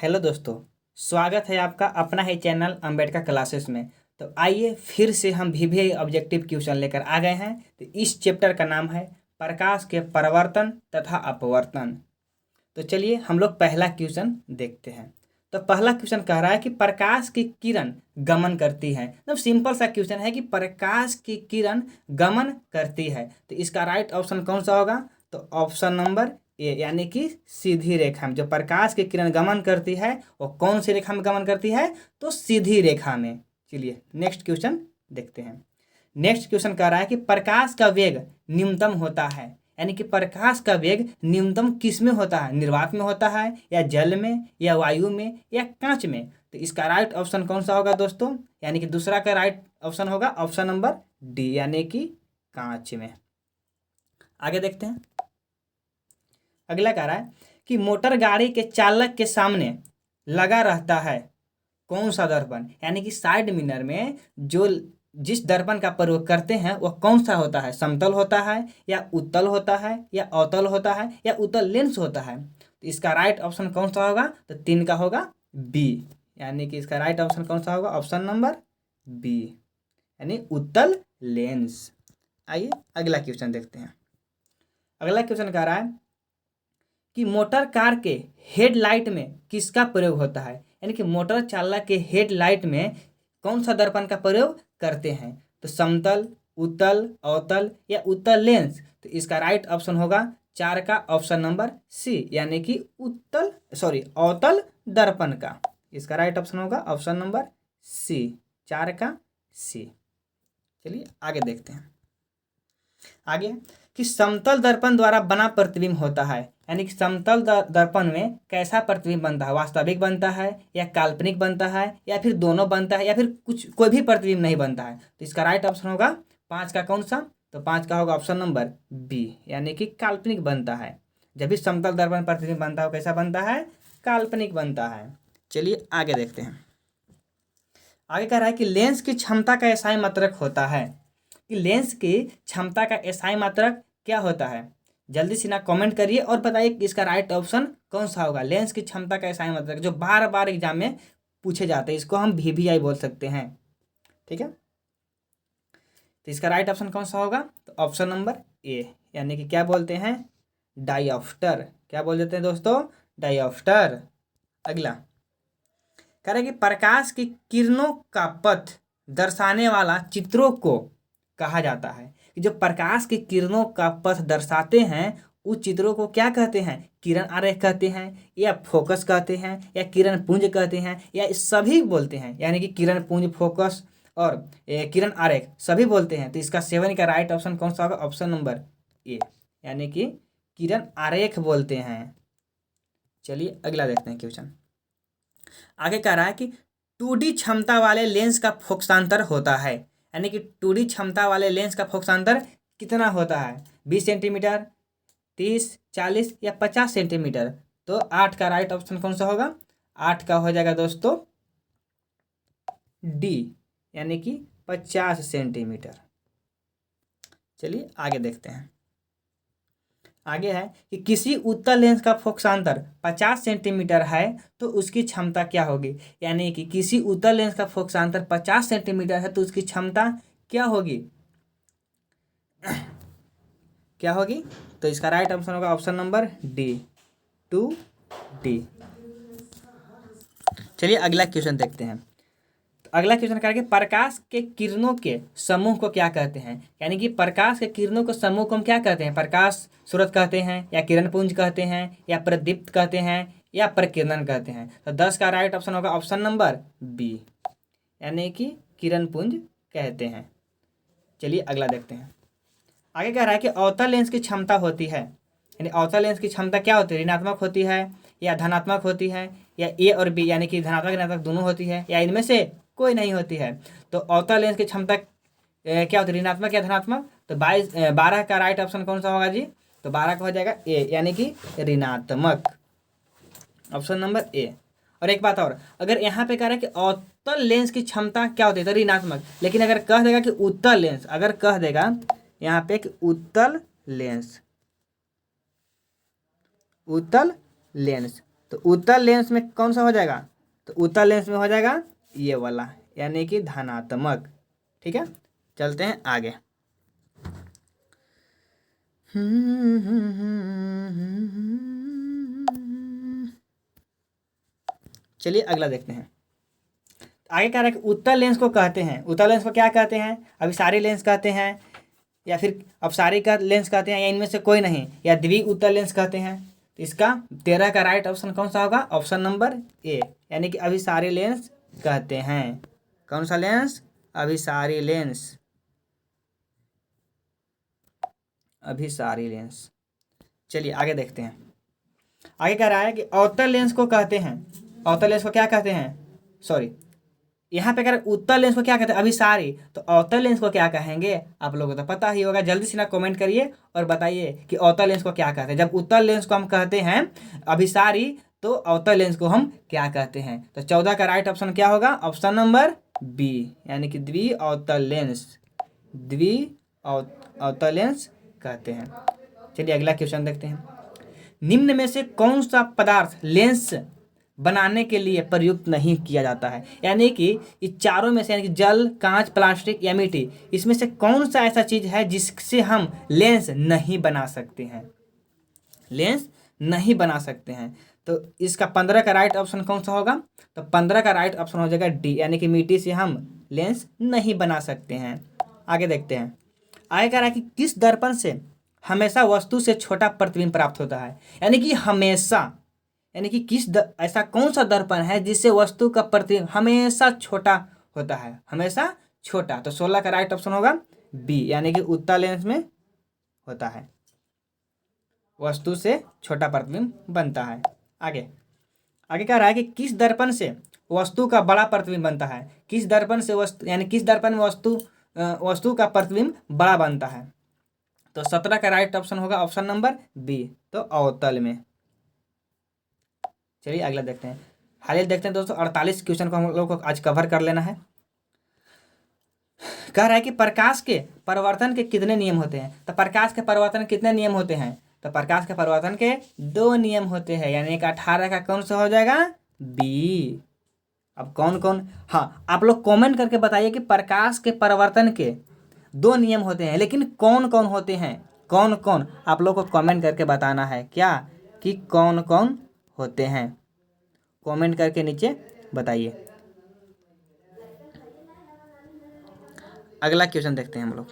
Hello दोस्तों, स्वागत है आपका अपना ही चैनल अंबेडकर क्लासेस में। तो आइए फिर से हम वीवीआई ऑब्जेक्टिव क्वेश्चन लेकर आ गए हैं। तो इस चैप्टर का नाम है प्रकाश के परावर्तन तथा अपवर्तन। तो चलिए हम लोग पहला क्वेश्चन देखते हैं। तो पहला क्वेश्चन कह रहा है कि प्रकाश की किरण गमन करती है। तो सिंपल सा क्वेश्चन है कि प्रकाश की किरण गमन करती है, तो इसका राइट ऑप्शन कौन सा होगा? तो ऑप्शन नंबर ए, यानी कि सीधी रेखा में। जो प्रकाश की किरण गमन करती है वो कौन सी रेखा में गमन करती है? तो सीधी रेखा में। चलिए नेक्स्ट क्वेश्चन देखते हैं। नेक्स्ट क्वेश्चन कह रहा है कि प्रकाश का वेग न्यूनतम होता है, यानी कि प्रकाश का वेग न्यूनतम किस में होता है? निर्वात में होता है, या जल में, या वायु में, या कांच में? तो इसका राइट ऑप्शन कौन सा होगा दोस्तों? यानी कि दूसरा का राइट ऑप्शन होगा ऑप्शन नंबर डी, यानी कि कांच में। आगे देखते हैं। अगला कह रहा है कि मोटर गाड़ी के चालक के सामने लगा रहता है कौन सा दर्पण? यानी कि साइड मिरर में जो जिस दर्पण का प्रयोग करते हैं वह कौन सा होता है? समतल होता है, या उत्तल होता है, या अवतल होता है, या उत्तल लेंस होता है? तो इसका राइट ऑप्शन कौन सा होगा? तो 3 का होगा बी, यानी कि इसका राइट ऑप्शन कौन सा होगा? ऑप्शन नंबर बी, यानी उत्तल लेंस। आइए अगला क्वेश्चन देखते हैं। अगला क्वेश्चन कह रहा है कि मोटर कार के हेडलाइट में किसका प्रयोग होता है? यानी कि मोटर चालक के हेडलाइट में कौन सा दर्पण का प्रयोग करते हैं? तो समतल, उत्तल, अवतल, या उत्तल लेंस? तो इसका राइट ऑप्शन होगा 4 का ऑप्शन नंबर सी, यानी कि अवतल दर्पण का। इसका राइट ऑप्शन होगा ऑप्शन नंबर सी, 4 का सी। चलिए आगे देखते हैं। आगे कि समतल दर्पण द्वारा बना प्रतिबिंब होता है, यानी कि समतल दर्पण में कैसा प्रतिबिंब बनता है? वास्तविक बनता है, या काल्पनिक बनता है, या फिर दोनों बनता है, या फिर कोई भी प्रतिबिंब नहीं बनता है? तो इसका राइट ऑप्शन होगा 5 का कौन सा? तो 5 का होगा ऑप्शन नंबर बी, यानी कि काल्पनिक बनता है। जब भी समतल दर्पण प्रतिबिंब बनता है वो कैसा बनता है? काल्पनिक बनता है। चलिए आगे देखते हैं। आगे कह रहा है कि लेंस की क्षमता का एसआई मात्रक होता है, कि लेंस की क्षमता का एसआई मात्रक क्या होता है? जल्दी से ना कमेंट करिए और बताइए कि इसका राइट ऑप्शन कौन सा होगा। लेंस की क्षमता का एसआई मात्रक जो बार बार एग्जाम में पूछे जाते हैं, इसको हम वीवीआई बोल सकते हैं। ठीक है, तो इसका राइट ऑप्शन कौन सा होगा? तो ऑप्शन नंबर ए, यानी कि क्या बोलते हैं? डायोप्टर। क्या बोल देते हैं दोस्तों? डायोप्टर। अगला कह रहे हैं कि प्रकाश की किरणों का पथ दर्शाने वाला चित्रों को कहा जाता है, कि जो प्रकाश की किरणों का पथ दर्शाते हैं उस चित्रों को क्या कहते हैं? किरण आरेख कहते हैं, या फोकस कहते हैं, या किरण पुंज कहते हैं, या सभी बोलते हैं? यानी कि किरण पुंज, फोकस और किरण आरेख सभी बोलते हैं। तो इसका 7 का राइट ऑप्शन कौन सा होगा? ऑप्शन नंबर ए, यानी कि किरण आरेख बोलते हैं। चलिए अगला देखते हैं क्वेश्चन। आगे कह रहा है कि 2D क्षमता वाले लेंस का फोकसांतर होता है, यानी कि 2D क्षमता वाले लेंस का फोकसांतर कितना होता है? 20 सेंटीमीटर, 30, 40, या 50 सेंटीमीटर? तो 8 का राइट ऑप्शन कौन सा होगा? 8 का हो जाएगा दोस्तों डी, यानी कि 50 सेंटीमीटर। चलिए आगे देखते हैं। आगे है कि किसी उत्तल लेंस का फोकसांतर 50 सेंटीमीटर है तो उसकी क्षमता क्या होगी? यानी कि किसी उत्तल लेंस का फोकसांतर 50 सेंटीमीटर है तो उसकी क्षमता क्या होगी? क्या होगी? तो इसका राइट ऑप्शन होगा ऑप्शन नंबर डी, 2D। चलिए अगला क्वेश्चन देखते हैं। तो अगला क्वेश्चन क्या है कि प्रकाश के किरणों के समूह को क्या कहते हैं? यानी कि प्रकाश के किरणों के समूह को हम क्या कहते हैं? प्रकाश स्रोत कहते हैं, या किरण पुंज कहते हैं, या प्रदीप्त कहते हैं, या प्रकीर्णन कहते हैं? तो 10 का राइट ऑप्शन होगा ऑप्शन नंबर बी, यानी कि किरण पुंज कहते हैं। चलिए अगला देखते हैं। आगे कह रहा है कि अवतल लेंस की क्षमता होती है, यानी अवतल लेंस की क्षमता क्या होती है? ऋणात्मक होती है, या धनात्मक होती है, या ए और बी, यानी कि धनात्मक ऋणात्मक दोनों होती है, या इनमें से कोई नहीं होती है? तो अवतल लेंस की क्षमता क्या होती है? ऋणात्मक या धनात्मक? तो 12 का राइट ऑप्शन कौन सा होगा जी? तो 12 का हो जाएगा ए, यानी कि ऋणात्मक, ऑप्शन नंबर ए। और एक बात और, अगर यहाँ पे कह रहा है कि अवतल लेंस की क्षमता क्या होती है? तो ऋणात्मक। लेकिन अगर कह देगा कि उत्तल लेंस, अगर कह देगा यहाँ पे कि उत्तल लेंस तो उत्तल लेंस में कौन सा हो जाएगा, तो उत्तल लेंस में हो जाएगा ये वाला, यानी कि धनात्मक। ठीक है, चलते हैं आगे। चलिए अगला देखते हैं। आगे कह रहा है कि उत्तल लेंस को कहते हैं, उत्तल लेंस को क्या कहते हैं, अभिसारी लेंस कहते हैं, या फिर अपसारी का लेंस कहते हैं, या इनमें से कोई नहीं, या द्वि उत्तल लेंस कहते हैं। तो इसका 13 का राइट ऑप्शन कौन सा होगा, ऑप्शन नंबर ए, यानी कि अभिसारी लेंस कहते हैं। कौन सा लेंस, अभिसारी लेंस, अभिसारी लेंस। चलिए आगे देखते हैं। आगे कह रहा है कि अवतल लेंस को कहते हैं, अवतल लेंस को क्या कहते हैं, सॉरी यहाँ पे कह रहे उत्तल लेंस को क्या कहते हैं, अभिसारी। तो अवतल लेंस को क्या कहेंगे, आप लोगों को तो पता ही होगा, जल्दी से ना कमेंट करिए और बताइए कि अवतल लेंस को क्या कहते हैं। जब उत्तल लेंस को हम कहते हैं अभिसारी, तो अवतल लेंस को हम क्या कहते हैं। तो 14 का राइट ऑप्शन क्या होगा, ऑप्शन नंबर बी, यानी कि द्वि अवतल लेंस, द्वि अवतल लेंस कहते हैं। चलिए अगला क्वेश्चन देखते हैं। निम्न में से कौन सा पदार्थ लेंस बनाने के लिए प्रयुक्त नहीं किया जाता है, यानी कि इस चारों में से, यानी कि जल, कांच, प्लास्टिक या मिट्टी, इसमें से कौन सा ऐसा चीज है जिससे हम लेंस नहीं बना सकते हैं, लेंस नहीं बना सकते हैं। तो इसका 15 का राइट ऑप्शन कौन सा होगा, तो 15 का राइट ऑप्शन हो जाएगा डी, यानी कि मिट्टी से हम लेंस नहीं बना सकते हैं। आगे देखते हैं। आगे कह रहा है कि किस दर्पण से हमेशा वस्तु से छोटा प्रतिबिंब प्राप्त होता है, यानी कि हमेशा, यानी कि ऐसा कौन सा दर्पण है जिससे वस्तु का प्रतिबिंब हमेशा छोटा होता है, हमेशा छोटा। तो 16 का राइट ऑप्शन होगा बी, यानी कि उत्तल लेंस में होता है, वस्तु से छोटा प्रतिबिंब बनता है। आगे आगे कह रहा है कि किस दर्पण से वस्तु का बड़ा प्रतिबिंब बनता है, किस दर्पण से वस्तु, यानी किस दर्पण में वस्तु का प्रतिबिंब बड़ा बनता है। तो 17 का राइट ऑप्शन होगा ऑप्शन नंबर बी, तो अवतल में। चलिए अगला देखते हैं। हाल देखते हैं दोस्तों, 48 क्वेश्चन को हम लोग को आज कवर कर लेना है। कह रहा है कि प्रकाश के परिवर्तन के कितने नियम होते हैं। तो प्रकाश के परिवर्तन कितने नियम होते हैं, तो प्रकाश के परिवर्तन के 2 नियम होते हैं, यानी कि 18 का कौन सा हो जाएगा, बी। अब कौन कौन, हाँ आप लोग कमेंट करके बताइए कि प्रकाश के परिवर्तन के 2 नियम होते हैं, लेकिन कौन कौन होते हैं, कौन कौन, आप लोग को कमेंट करके बताना है क्या, कि कौन कौन होते हैं, कमेंट करके नीचे बताइए। अगला क्वेश्चन देखते हैं हम लोग।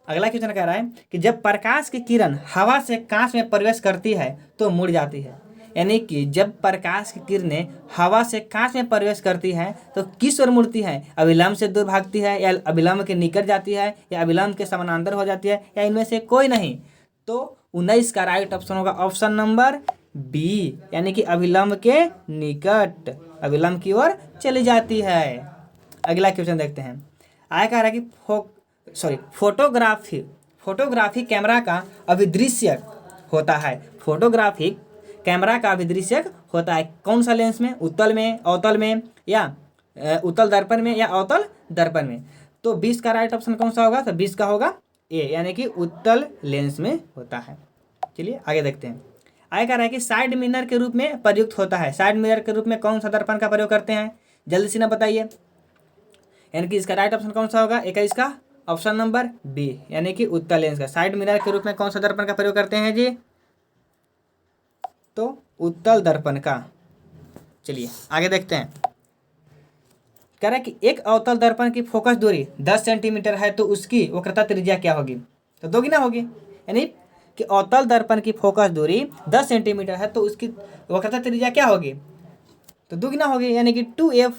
अगला क्वेश्चन कह रहा है कि जब प्रकाश की किरण हवा से कांच में प्रवेश करती है तो मुड़ जाती है, यानी कि जब प्रकाश की किरणें हवा से कांच में प्रवेश करती है तो किस ओर मुड़ती है, अभिलंब से दूर भागती है, या अभिलंब के निकट जाती है, या अभिलंब के समानांतर हो जाती है, या इनमें से कोई नहीं। तो 19 का राइट ऑप्शन होगा ऑप्शन नंबर बी, यानी कि अभिलंब के निकट, अभिलंब की ओर चली जाती है। अगला क्वेश्चन देखते हैं। आगे कह रहा है कि फोटोग्राफी कैमरा का अभिदृश्यक होता है, फोटोग्राफी कैमरा का अभिदृश्यक होता है कौन सा लेंस में, उत्तल में, अवतल में, या उत्तल दर्पण में, या अवतल दर्पण में। तो 20 का राइट ऑप्शन कौन सा होगा, तो 20 का होगा ए, यानी कि उत्तल लेंस में होता है। चलिए आगे देखते हैं। आगे कह रहा है कि साइड मिरर के रूप में प्रयुक्त होता है, साइड मिरर के रूप में कौन सा दर्पण का प्रयोग करते हैं, जल्दी से ना बताइए, यानी कि इसका राइट ऑप्शन कौन सा होगा, 21 का ऑप्शन नंबर बी, यानी कि उत्तल लेंस का साइड मिरर के रूप में कौन सा दर्पण का प्रयोग करते हैं जी, तो उत्तल दर्पण का। चलिए आगे देखते हैं। कह रहा है कि एक अवतल दर्पण की फोकस दूरी 10 सेंटीमीटर है तो उसकी वक्रता त्रिज्या क्या होगी, तो दोगुना होगी, यानी कि अवतल दर्पण की फोकस दूरी 10 सेंटीमीटर है तो उसकी वक्रता त्रिज्या क्या होगी, तो दुगुना होगी, यानी कि 2f।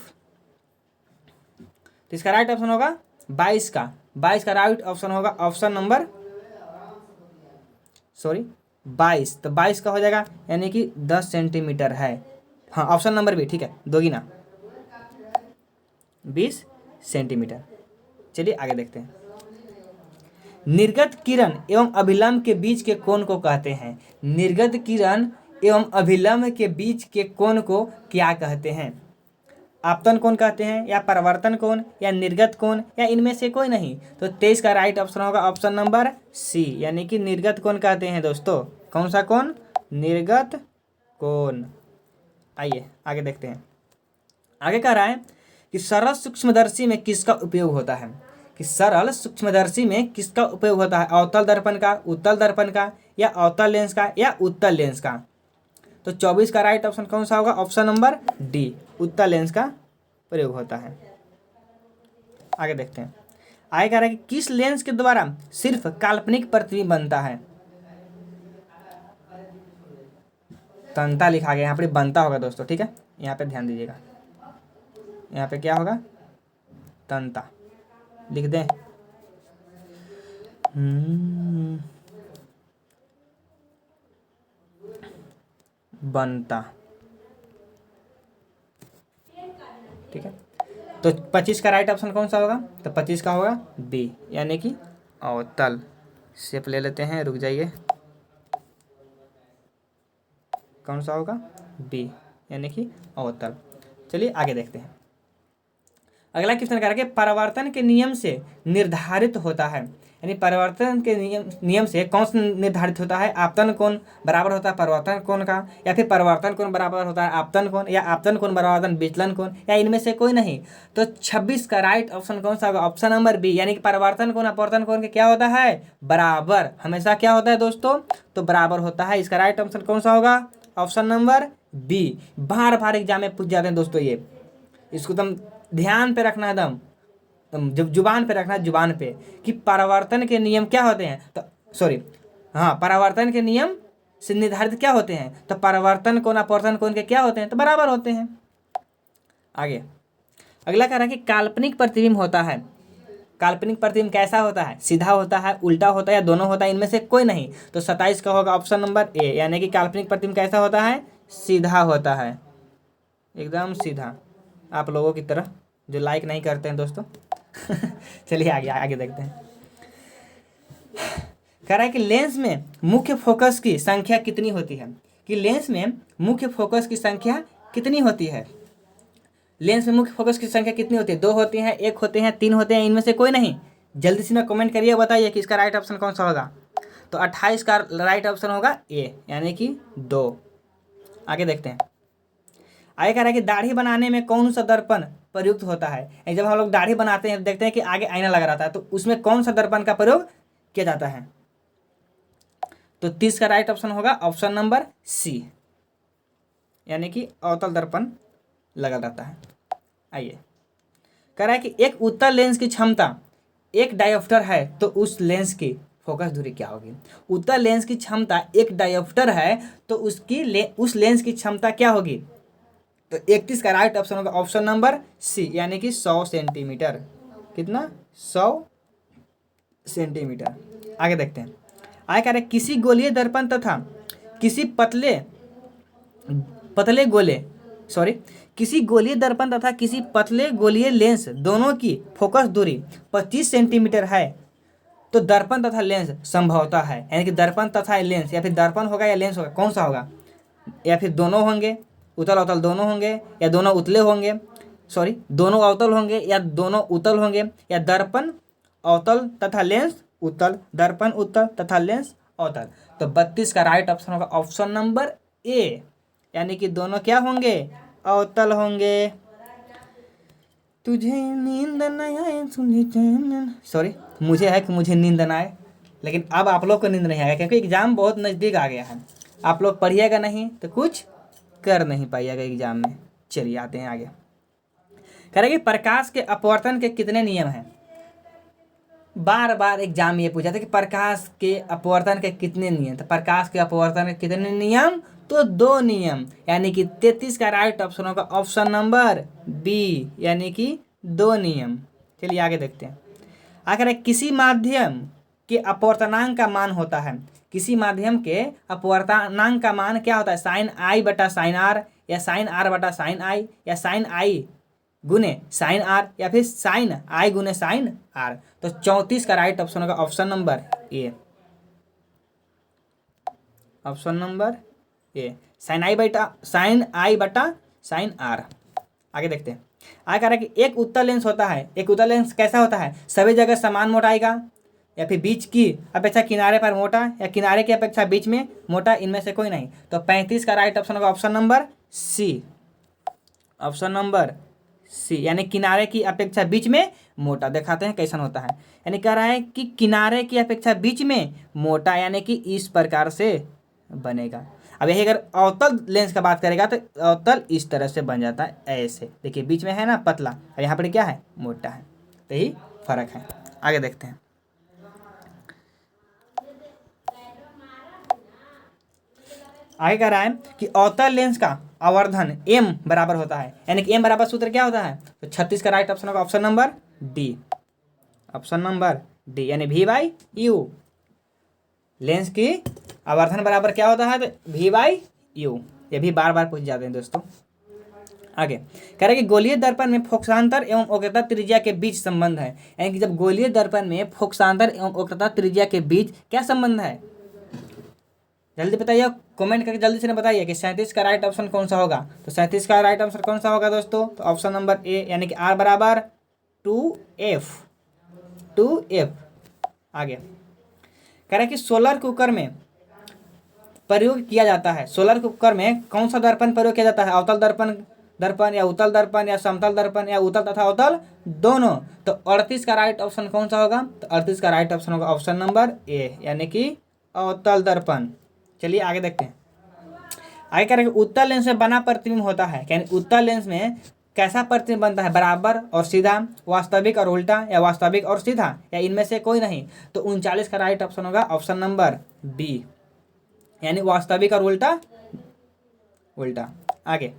तो इसका राइट ऑप्शन होगा 22 का, 22 का राइट ऑप्शन होगा ऑप्शन नंबर 22। तो 22 का हो जाएगा, यानी कि 10 सेंटीमीटर है, हाँ ऑप्शन नंबर बी, ठीक है, दोगुना 20 सेंटीमीटर। चलिए आगे देखते हैं। निर्गत किरण एवं अभिलंब के बीच के कोण को कहते हैं, निर्गत किरण एवं अभिलंब के बीच के कोण को क्या कहते हैं, आपतन कोण कहते हैं, या परावर्तन कोण, या निर्गत कोण, या इनमें से कोई नहीं। तो 23 का राइट ऑप्शन होगा ऑप्शन नंबर सी, यानी कि निर्गत कोण कहते हैं दोस्तों, कौन सा कोण? निर्गत कोण। आइए आगे देखते हैं। आगे कह रहा है कि सरल सूक्ष्मदर्शी में किसका उपयोग होता है? कि सरल सूक्ष्मदर्शी में किसका उपयोग होता है? अवतल दर्पण का, उत्तल दर्पण का, या अवतल लेंस का, या उत्तल लेंस का? तो 24 का राइट ऑप्शन कौन सा होगा? ऑप्शन नंबर डी, उत्तल लेंस का प्रयोग होता है। आगे देखते हैं। आगे कह रहा है कि किस लेंस के द्वारा सिर्फ काल्पनिक प्रतिबिंब बनता है? तंता लिखा गया, यहाँ पर बनता होगा दोस्तों, ठीक है, यहाँ पे ध्यान दीजिएगा। यहाँ पे क्या होगा? तंता लिख दें। बनता, ठीक है। तो 25 का राइट ऑप्शन कौन सा होगा? तो 25 का होगा बी, यानी कि अवतल। शेप ले लेते हैं, रुक जाइए। कौन सा होगा? बी, यानी कि अवतल। चलिए आगे देखते हैं। अगला क्वेश्चन कह रहा है कि परावर्तन के नियम से निर्धारित होता है, यानी परिवर्तन के नियम से कौन सा निर्धारित होता है? आपतन कोण बराबर होता है परिवर्तन कोण का, या फिर परिवर्तन कोण बराबर होता है आपतन कोण, या आपतन कोण बराबर विचलन कोण, या इनमें से कोई नहीं? तो 26 का राइट ऑप्शन कौन सा होगा? ऑप्शन नंबर बी, यानी कि परिवर्तन कोण अपवर्तन कोण के क्या होता है? बराबर। हमेशा क्या होता है दोस्तों? तो बराबर होता है। इसका राइट ऑप्शन कौन सा होगा? Option number B. बार बार एग्जाम में पूछ जाते हैं दोस्तों ये, इसको तुम ध्यान पे रखना, एकदम जब जुबान पे रखना, जुबान पे, कि परावर्तन के नियम क्या होते हैं? तो सॉरी, हाँ, परावर्तन के नियम से निर्धारित क्या होते हैं? तो परावर्तन कोण अपवर्तन कोण के क्या होते हैं? तो बराबर होते हैं। आगे अगला कह रहा है कि काल्पनिक प्रतिबिंब होता है। काल्पनिक प्रतिबिंब कैसा होता है? सीधा होता है, उल्टा होता है, या दोनों होता है? इनमें से कोई नहीं। तो 27 का होगा ऑप्शन नंबर ए, यानी कि काल्पनिक प्रतिबिंब कैसा होता है? सीधा होता है, एकदम सीधा, आप लोगों की तरह जो लाइक नहीं करते हैं दोस्तों। चलिए आगे आगे देखते हैं। कह रहा है कि लेंस में मुख्य फोकस की संख्या कितनी होती है? कि लेंस में मुख्य फोकस की संख्या कितनी होती है? लेंस में मुख्य फोकस की संख्या कितनी होती है? 2 होती हैं, 1 होते हैं, 3 होते हैं, इनमें से कोई नहीं? जल्दी से ना कमेंट करिए, बताइए कि इसका राइट ऑप्शन कौन सा होगा। तो 28 का राइट ऑप्शन होगा ए, यानी कि 2। आगे देखते हैं। आगे कह रहा है कि दाढ़ी बनाने में कौन सा दर्पण प्रयुक्त होता है? जब हम लोग दाढ़ी बनाते हैं, देखते हैं कि आगे आईना लगा रहता है, तो उसमें कौन सा दर्पण का प्रयोग किया जाता है? तो 30 का राइट ऑप्शन होगा ऑप्शन नंबर सी, यानी कि अवतल दर्पण लगा रहता है। आइए, कह रहा है कि एक उत्तल लेंस की क्षमता एक डायोप्टर है, तो उस लेंस की फोकस दूरी क्या होगी? उत्तल लेंस की क्षमता एक डायोप्टर है, तो उस लेंस की क्षमता क्या होगी? तो 31 का राइट ऑप्शन होगा ऑप्शन नंबर सी, यानी कि 100 सेंटीमीटर। कितना? 100 सेंटीमीटर। आगे देखते हैं। आगे कह रहे हैं किसी गोलीय दर्पण तथा किसी किसी गोलीय दर्पण तथा किसी पतले गोलीय लेंस दोनों की फोकस दूरी 25 सेंटीमीटर है, तो दर्पण तथा लेंस संभवतः है, यानी कि दर्पण तथा लेंस, या फिर दर्पण होगा या लेंस होगा, कौन सा होगा? या फिर दोनों होंगे, उतल अवतल दोनों होंगे, या दोनों उतले होंगे, सॉरी, दोनों अवतल होंगे या दोनों उतल होंगे, या दर्पण अवतल तथा लेंस उतल, दर्पण उत्तल तथा लेंस अवतल। तो 32 का राइट ऑप्शन होगा ऑप्शन नंबर ए, यानी कि दोनों क्या होंगे? अवतल होंगे। तुझे नींद न आए, सॉरी, मुझे है कि मुझे नींद न आए, लेकिन अब आप लोग को नींद नहीं आएगा, क्योंकि एग्जाम बहुत नज़दीक आ गया है। आप लोग पढ़िएगा नहीं तो कुछ कर नहीं पाइएगा एग्जाम में। चलिए आते हैं आगे। कह रहे कि प्रकाश के अपवर्तन के कितने नियम हैं? बार बार एग्जाम में ये पूछा था कि प्रकाश के अपवर्तन के कितने नियम? तो प्रकाश के अपवर्तन के कितने नियम? तो 2 नियम, यानी कि 33 का राइट ऑप्शन होगा ऑप्शन नंबर बी, यानी कि 2 नियम। चलिए आगे देखते हैं। आखिर किसी माध्यम के अपवर्तनांक का मान होता है, किसी माध्यम के अपवर्तनांक का मान क्या होता है? साइन आई बटा साइन आर, या साइन आर बटा साइन आई, या साइन आई गुने साइन आर, या फिर साइन आई गुने साइन आर। तो 34 का राइट ऑप्शन होगा option number A, option number A, sine I बटा साइन आर। आगे देखते हैं। आगे कह रहा है कि एक उत्तल लेंस होता है, एक उत्तल लेंस कैसा होता है? सभी जगह समान मोटाई का, या फिर बीच की अपेक्षा किनारे पर मोटा या किनारे की अपेक्षा बीच में मोटा, इनमें से कोई नहीं। तो 35 का राइट ऑप्शन होगा option number C. Option number C, यानी किनारे की अपेक्षा बीच में मोटा। दिखाते हैं कैसन होता है। यानी कह रहा है कि किनारे की अपेक्षा बीच में मोटा, यानी कि इस प्रकार से बनेगा। अब यही अगर अवतल लेंस का बात करेगा तो अवतल इस तरह से बन जाता है, ऐसे। देखिए बीच में है ना पतला, और यहाँ पर क्या है, मोटा है। तो यही फर्क है। आगे देखते हैं। आगे कह रहा है कि अवतल लेंस का आवर्धन m बराबर होता है, यानी कि m बराबर सूत्र क्या होता है। तो 36 का राइट ऑप्शन होगा option number D. Option number D, यानी v/u। लेंस की आवर्धन बराबर क्या होता है, तो v/u। ये भी बार बार पूछ जाते हैं दोस्तों। आगे कह रहे हैं कि गोलीय दर्पण में फोकसांतर एवं वक्रता त्रिज्या के बीच संबंध है। यानी कि जब गोलीय दर्पण में फोकसांतर एवं वक्रता त्रिज्या के बीच क्या संबंध है, जल्दी बताइए, कमेंट करके जल्दी से ना बताइए कि 37 का राइट ऑप्शन कौन सा होगा। तो 37 का राइट ऑप्शन कौन सा होगा दोस्तों, तो ऑप्शन नंबर ए, यानी कि r बराबर 2f। आगे कह रहे हैं कि सोलर कुकर में प्रयोग किया जाता है। सोलर कुकर में कौन सा दर्पण प्रयोग किया जाता है, अवतल दर्पण या उत्तल दर्पण या समतल दर्पण या उत्तल तथा अवतल दोनों। तो 38 का राइट ऑप्शन कौन सा होगा, तो 38 का राइट ऑप्शन होगा ऑप्शन नंबर ए, यानी कि अवतल दर्पण। चलिए आगे देखते हैं। आगे कह रहे हैं उत्तल लेंस में बना प्रतिबिंब होता है। यानी उत्तल लेंस में कैसा प्रतिबिंब बनता है, बराबर और सीधा, वास्तविक और उल्टा, या वास्तविक और सीधा, या इनमें से कोई नहीं। तो 39 का राइट ऑप्शन होगा ऑप्शन नंबर बी, यानी वास्तविक और उल्टा। आगे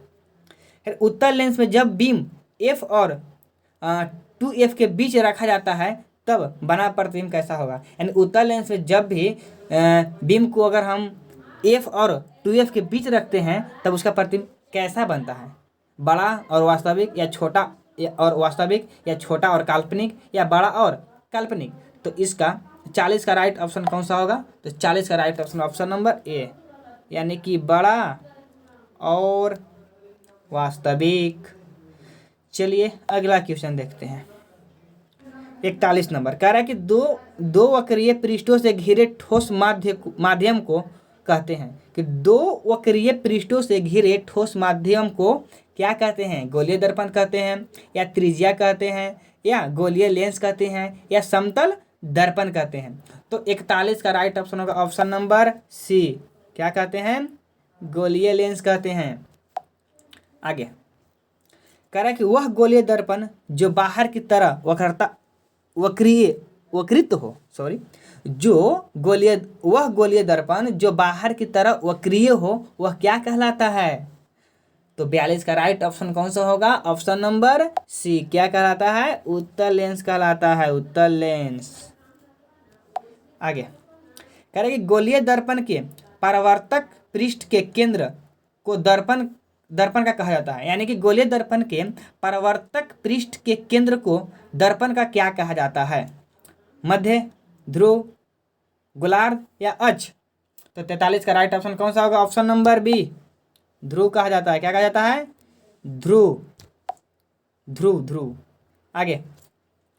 फिर उत्तल लेंस में जब बीम f और 2f के बीच रखा जाता है तब बना प्रतिबिंब कैसा होगा। यानी उत्तल लेंस में जब भी बीम को अगर हम f और 2f के बीच रखते हैं तब उसका प्रतिबिंब कैसा बनता है, बड़ा और वास्तविक, या छोटा और वास्तविक, या छोटा और काल्पनिक, या बड़ा और काल्पनिक। तो इसका 40 का राइट ऑप्शन कौन सा होगा, तो 40 का राइट ऑप्शन ऑप्शन नंबर ए, यानी कि बड़ा और वास्तविक। चलिए अगला क्वेश्चन देखते हैं। 41 नंबर कह रहा है कि दो वक्रीय पृष्ठों से घिरे ठोस माध्यम को कहते हैं, कि दो वक्रीय पृष्ठों से घिरे ठोस माध्यम को क्या कहते हैं, गोलीय दर्पण कहते हैं, या त्रिज्या कहते हैं, या गोलीय लेंस कहते हैं, या समतल दर्पण कहते हैं। तो 41 का राइट ऑप्शन होगा ऑप्शन नंबर सी, क्या कहते हैं, गोलीय लेंस कहते हैं। आगे कह रहा है कि वह गोलीय दर्पण जो बाहर की तरह वह गोलीय दर्पण जो बाहर की तरह वक्रीय हो वह क्या कहलाता है। तो 42 का राइट ऑप्शन कौन सा होगा, ऑप्शन नंबर सी, क्या कहलाता है, उत्तल लेंस कहलाता है, उत्तल लेंस। आगे कह रहे हैं कि गोलीय दर्पण के परावर्तक पृष्ठ के केंद्र को दर्पण का कहा जाता है। यानी कि गोलीय दर्पण के परावर्तक पृष्ठ के केंद्र को दर्पण का क्या कहा जाता है, मध्य, ध्रुव, गोलार्ध या अक्ष। तो 43 का राइट ऑप्शन कौन सा होगा, ऑप्शन नंबर बी, ध्रुव कहा जाता है। क्या कहा जाता है, ध्रुव। आगे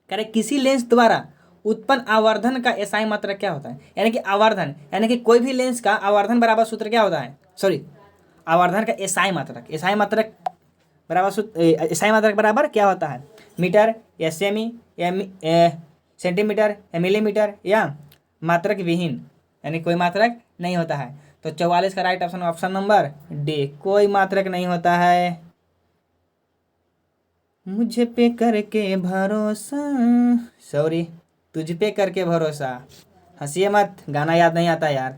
कह रहे किसी लेंस द्वारा उत्पन्न आवर्धन का एसआई मात्रक क्या होता है। यानी कि आवर्धन, यानी कि कोई भी लेंस का आवर्धन बराबर सूत्र क्या होता है, आवर्धन का एसआई मात्रक बराबर क्या होता है, मीटर या सेमी या सेंटीमीटर या मिलीमीटर, या मात्रक विहीन, यानी कोई मात्रक नहीं होता है। तो 44 का right option option number D, कोई मात्रक नहीं होता है। मुझे पे करके भरोसा, तुझ पे करके भरोसा, हंसिए मत, गाना याद नहीं आता यार।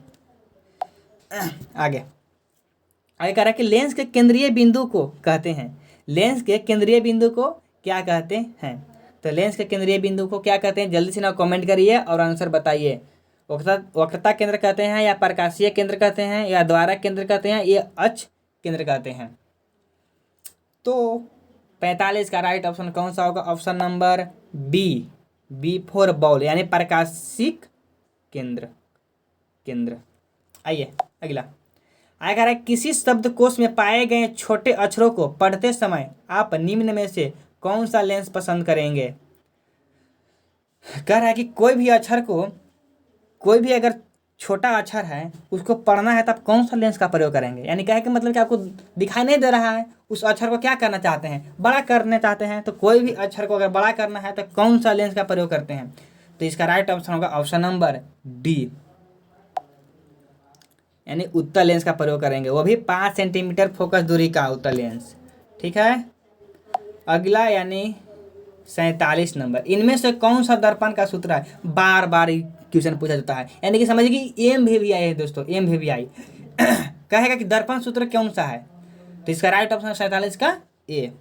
आगे कह रहा है कि लेंस के केंद्रीय बिंदु को कहते हैं, लेंस के केंद्रीय बिंदु को क्या कहते हैं। तो लेंस के केंद्रीय बिंदु को क्या कहते हैं, जल्दी से ना कमेंट करिए और आंसर बताइए। वक्रता केंद्र कहते हैं, या प्रकाशीय केंद्र कहते हैं, या द्वारक केंद्र कहते हैं, या अक्ष केंद्र कहते हैं। तो 45 का राइट ऑप्शन कौन सा होगा, option number B for ball, यानी प्रकाशिक केंद्र। आइए अगला कह रहा है किसी शब्दकोश में पाए गए छोटे अक्षरों को पढ़ते समय आप निम्न में से कौन सा लेंस पसंद करेंगे। कह रहा है कि कोई भी अगर छोटा अक्षर है उसको पढ़ना है तो आप कौन सा लेंस का प्रयोग करेंगे। यानी क्या है कि मतलब कि आपको दिखाई नहीं दे रहा है, उस अक्षर को क्या करना चाहते हैं, बड़ा करना चाहते हैं। तो कोई भी अक्षर को अगर बड़ा करना है तो कौन सा लेंस का प्रयोग करते हैं। तो इसका राइट ऑप्शन होगा ऑप्शन नंबर डी, यानी उत्तल लेंस का प्रयोग करेंगे, वो भी 5 सेंटीमीटर फोकस दूरी का उत्तल लेंस। ठीक है, अगला यानी 47 नंबर, इनमें से कौन सा दर्पण का सूत्र है। बार बार क्वेश्चन पूछा जाता है, यानी कि समझिए कि एम वी आई है दोस्तों, एम वी आई कहेगा कि दर्पण सूत्र कौन सा है। तो इसका राइट ऑप्शन 47 का ए,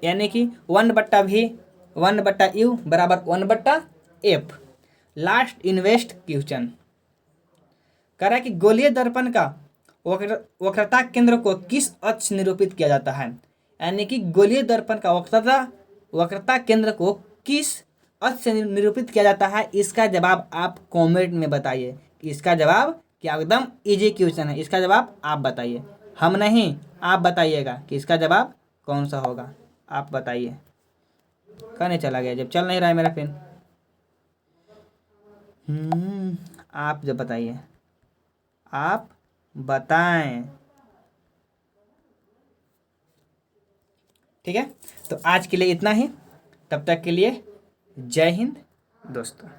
यानी कि 1/v/u बराबर 1/f। लास्ट इन्वेस्ट क्वेश्चन कह रहा है कि गोलीय दर्पण का वक्रता केंद्र को किस अक्ष से निरूपित किया जाता है। यानी कि गोलीय दर्पण का वक्रता केंद्र को किस अक्ष से निरूपित किया जाता है। इसका जवाब आप कमेंट में बताइए। इसका जवाब क्या, एकदम इजी क्वेश्चन है, इसका जवाब आप बताइए, हम नहीं, आप बताइएगा कि इसका जवाब कौन सा होगा। आप बताइए। कहने चला गया, जब चल नहीं रहा है मेरा पेन। आप जब बताइए, आप बताएं। ठीक है, तो आज के लिए इतना ही, तब तक के लिए जय हिंद दोस्तों।